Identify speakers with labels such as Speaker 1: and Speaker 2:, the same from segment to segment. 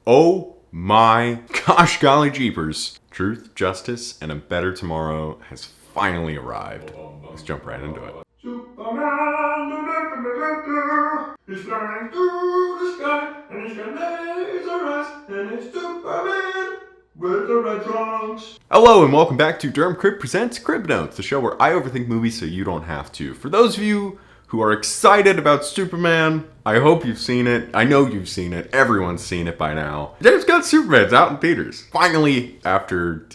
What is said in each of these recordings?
Speaker 1: Oh my gosh, golly jeepers. Truth, justice, and a better tomorrow has finally arrived. Let's jump right into it.
Speaker 2: Superman, he's flying through the sky, and he's got laser eyes, and it's Superman with the red trunks.
Speaker 1: Hello and welcome back to Cribb presents Cribb Notes, the show where I overthink movies so you don't have to. For those of you who are excited about Superman, I hope you've seen it. I know you've seen it. Everyone's seen it by now. James Gunn Superman's out in theaters. Finally, after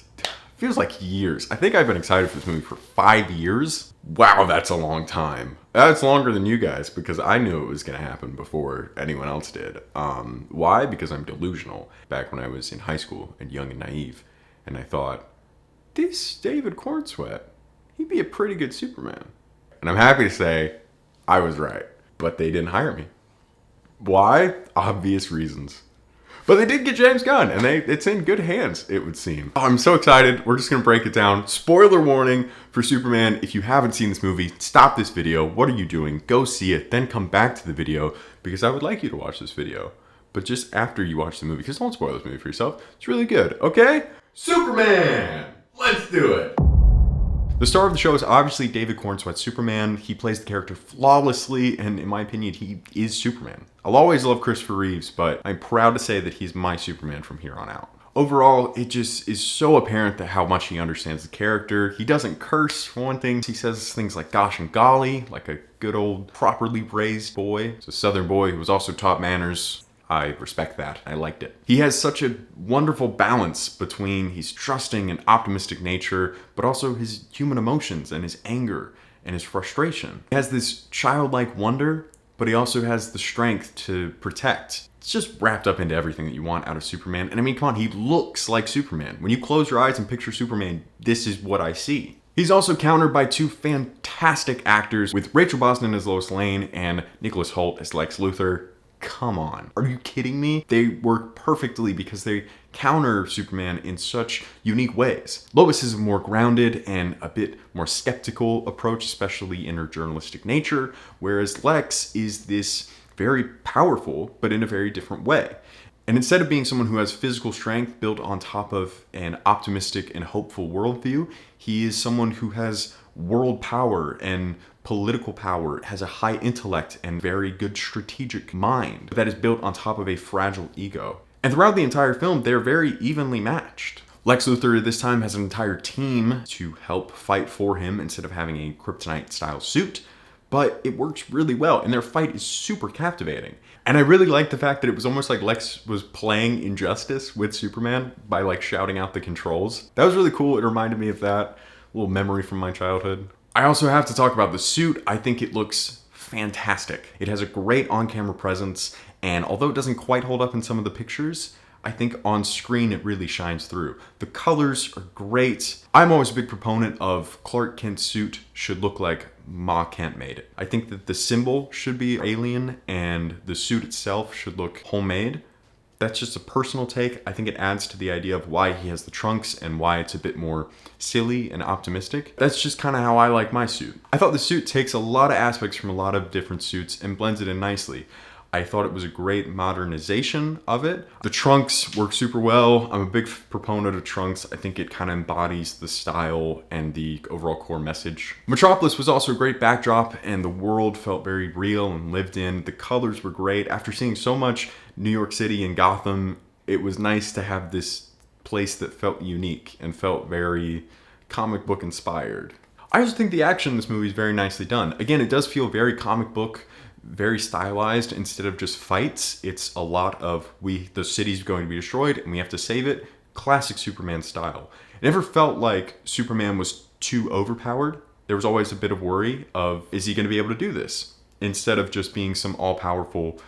Speaker 1: feels like years. I think I've been excited for this movie for 5 years. Wow, that's a long time. That's longer than you guys because I knew it was going to happen before anyone else did. Why? Because I'm delusional. Back when I was in high school and young and naive, and I thought, this David Cornswet, he'd be a pretty good Superman. And I'm happy to say I was right, but they didn't hire me. Why? Obvious reasons. But they did get James Gunn, and it's in good hands, it would seem. Oh, I'm so excited. We're just going to break it down. Spoiler warning for Superman. If you haven't seen this movie, stop this video. What are you doing? Go see it, then come back to the video, because I would like you to watch this video. But just after you watch the movie, because don't spoil this movie for yourself. It's really good, okay? Superman! Let's do it! The star of the show is obviously David Cornswet Superman. He plays the character flawlessly, and in my opinion, he is Superman. I'll always love Christopher Reeves, but I'm proud to say that he's my Superman from here on out. Overall, it just is so apparent that how much he understands the character. He doesn't curse, for one thing. He says things like gosh and golly, like a good old properly raised boy. It's a Southern boy who was also taught manners. I respect that. I liked it. He has such a wonderful balance between his trusting and optimistic nature, but also his human emotions and his anger and his frustration. He has this childlike wonder, but he also has the strength to protect. It's just wrapped up into everything that you want out of Superman. And I mean, come on, he looks like Superman. When you close your eyes and picture Superman, this is what I see. He's also countered by two fantastic actors with Rachel Brosnahan as Lois Lane and Nicholas Hoult as Lex Luthor. Come on. Are you kidding me? They work perfectly because they counter Superman in such unique ways. Lois is a more grounded and a bit more skeptical approach, especially in her journalistic nature, whereas Lex is this very powerful, but in a very different way. And instead of being someone who has physical strength built on top of an optimistic and hopeful worldview, he is someone who has world power and political power, has a high intellect and very good strategic mind that is built on top of a fragile ego. And throughout the entire film, they're very evenly matched. Lex Luthor this time has an entire team to help fight for him instead of having a kryptonite style suit, but it works really well and their fight is super captivating. And I really like the fact that it was almost like Lex was playing Injustice with Superman by like shouting out the controls. That was really cool. It reminded me of that little memory from my childhood. I also have to talk about the suit. I think it looks fantastic. It has a great on-camera presence, and although it doesn't quite hold up in some of the pictures, I think on screen it really shines through. The colors are great. I'm always a big proponent of Clark Kent's suit should look like Ma Kent made it. I think that the symbol should be alien and the suit itself should look homemade. That's just a personal take. I think it adds to the idea of why he has the trunks and why it's a bit more silly and optimistic. That's just kind of how I like my suit. I thought the suit takes a lot of aspects from a lot of different suits and blends it in nicely. I thought it was a great modernization of it. The trunks work super well. I'm a big proponent of trunks. I think it kind of embodies the style and the overall core message. Metropolis was also a great backdrop and the world felt very real and lived in. The colors were great. After seeing so much New York City and Gotham, it was nice to have this place that felt unique and felt very comic book inspired. I also think the action in this movie is very nicely done. Again, it does feel very comic book, very stylized. Instead of just fights, it's a lot of the city's going to be destroyed and we have to save it. Classic Superman style. It never felt like Superman was too overpowered. There was always a bit of worry of, is he going to be able to do this? Instead of just being some all-powerful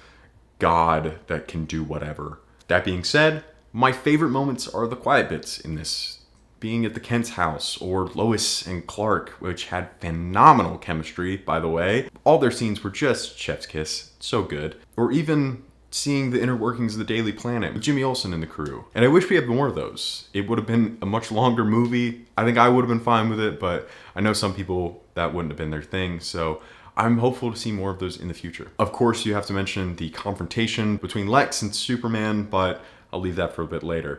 Speaker 1: god that can do whatever. That being said, my favorite moments are the quiet bits in this. Being at the Kent's house, or Lois and Clark, which had phenomenal chemistry, by the way. All their scenes were just chef's kiss. So good. Or even seeing the inner workings of the Daily Planet with Jimmy Olsen and the crew. And I wish we had more of those. It would have been a much longer movie. I think I would have been fine with it, but I know some people that wouldn't have been their thing. So I'm hopeful to see more of those in the future. Of course, you have to mention the confrontation between Lex and Superman, but I'll leave that for a bit later.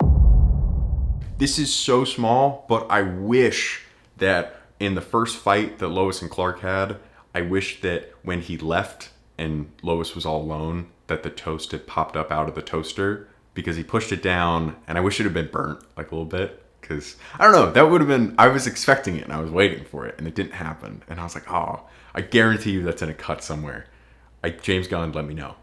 Speaker 1: This is so small, but I wish that in the first fight that Lois and Clark had, I wish that when he left and Lois was all alone, that the toast had popped up out of the toaster, because he pushed it down, and I wish it had been burnt like a little bit, because I don't know, that would have been, I was expecting it and I was waiting for it and it didn't happen, and I was like, oh, I guarantee you that's in a cut somewhere. James Gunn, let me know.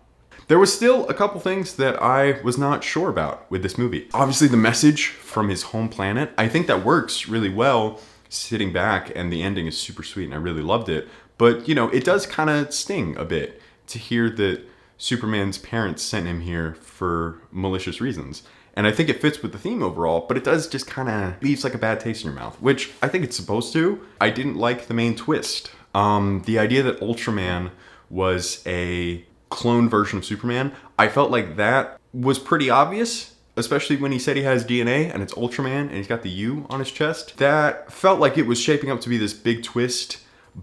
Speaker 1: There was still a couple things that I was not sure about with this movie. Obviously the message from his home planet, I think that works really well sitting back, and the ending is super sweet and I really loved it. But, you know, it does kind of sting a bit to hear that Superman's parents sent him here for malicious reasons. And I think it fits with the theme overall, but it does just kind of leaves like a bad taste in your mouth, which I think it's supposed to. I didn't like the main twist. The idea that Ultraman was a clone version of Superman, I felt like that was pretty obvious, especially when he said he has DNA and it's Ultraman and he's got the U on his chest. That felt like it was shaping up to be this big twist,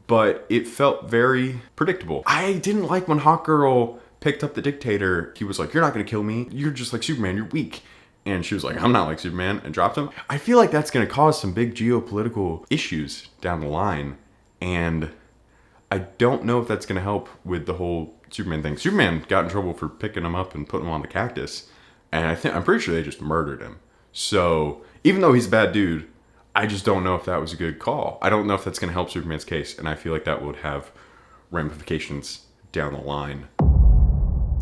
Speaker 1: but it felt very predictable. I didn't like when Hawkgirl picked up the dictator. He was like, you're not gonna kill me. You're just like Superman, you're weak. And she was like, I'm not like Superman, and dropped him. I feel like that's gonna cause some big geopolitical issues down the line. And I don't know if that's gonna help with the whole Superman thing. Superman got in trouble for picking him up and putting him on the cactus. And I'm pretty sure they just murdered him. So even though he's a bad dude, I just don't know if that was a good call. I don't know if that's gonna help Superman's case. And I feel like that would have ramifications down the line.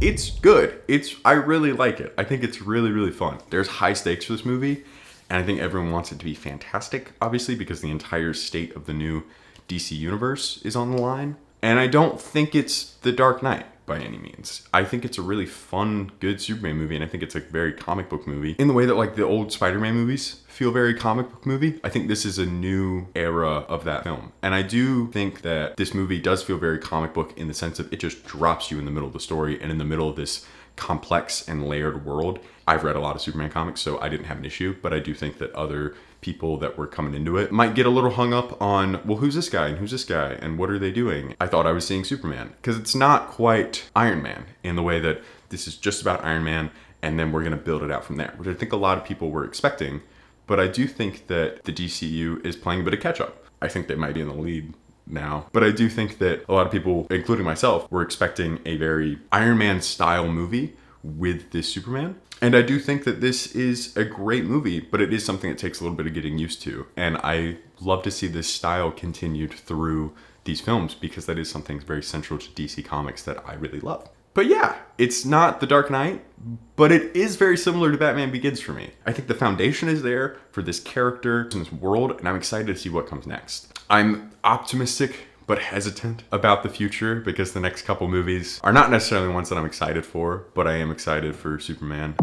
Speaker 1: It's good. I really like it. I think it's really, really fun. There's high stakes for this movie, and I think everyone wants it to be fantastic, obviously, because the entire state of the new DC universe is on the line. And I don't think it's The Dark Knight by any means. I think it's a really fun, good Superman movie, and I think it's a very comic book movie in the way that like the old Spider-Man movies feel very comic book movie. I think this is a new era of that film. And I do think that this movie does feel very comic book in the sense of it just drops you in the middle of the story and in the middle of this complex and layered world. I've read a lot of Superman comics, so I didn't have an issue, but I do think that other people that were coming into it might get a little hung up on, well, who's this guy and who's this guy and what are they doing? I thought I was seeing Superman, because it's not quite Iron Man in the way that this is just about Iron Man and then we're going to build it out from there, which I think a lot of people were expecting. But I do think that the DCU is playing a bit of catch up. I think they might be in the lead now. But I do think that a lot of people, including myself, were expecting a very Iron Man style movie with this Superman. And I do think that this is a great movie, but it is something that takes a little bit of getting used to. And I love to see this style continued through these films, because that is something very central to DC Comics that I really love. But yeah, it's not The Dark Knight, but it is very similar to Batman Begins for me. I think the foundation is there for this character and this world, and I'm excited to see what comes next. I'm optimistic but hesitant about the future, because the next couple movies are not necessarily ones that I'm excited for, but I am excited for Superman.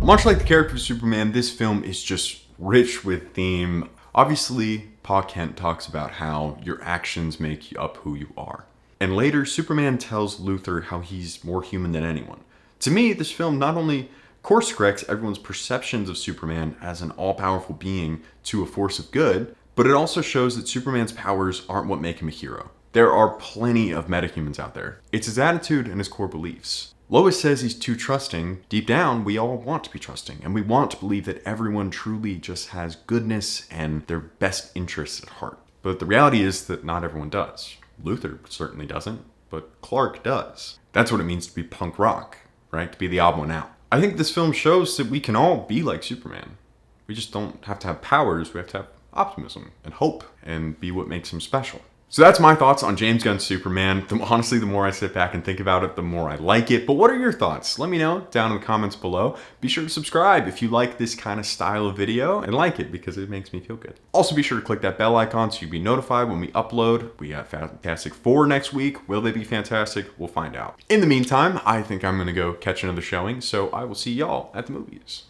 Speaker 1: Much like the character of Superman, this film is just rich with theme. Obviously, Pa Kent talks about how your actions make up who you are. And later, Superman tells Luthor how he's more human than anyone. To me, this film not only course corrects everyone's perceptions of Superman as an all-powerful being to a force of good, but it also shows that Superman's powers aren't what make him a hero. There are plenty of metahumans out there. It's his attitude and his core beliefs. Lois says he's too trusting. Deep down, we all want to be trusting, and we want to believe that everyone truly just has goodness and their best interests at heart. But the reality is that not everyone does. Luthor certainly doesn't, but Clark does. That's what it means to be punk rock, right? To be the odd one out. I think this film shows that we can all be like Superman. We just don't have to have powers, we have to have optimism and hope and be what makes him special. So that's my thoughts on James Gunn's Superman. Honestly, the more I sit back and think about it, the more I like it. But what are your thoughts? Let me know down in the comments below. Be sure to subscribe if you like this kind of style of video and like it, because it makes me feel good. Also, be sure to click that bell icon so you'll be notified when we upload. We got Fantastic Four next week. Will they be fantastic? We'll find out. In the meantime, I think I'm going to go catch another showing, so I will see y'all at the movies.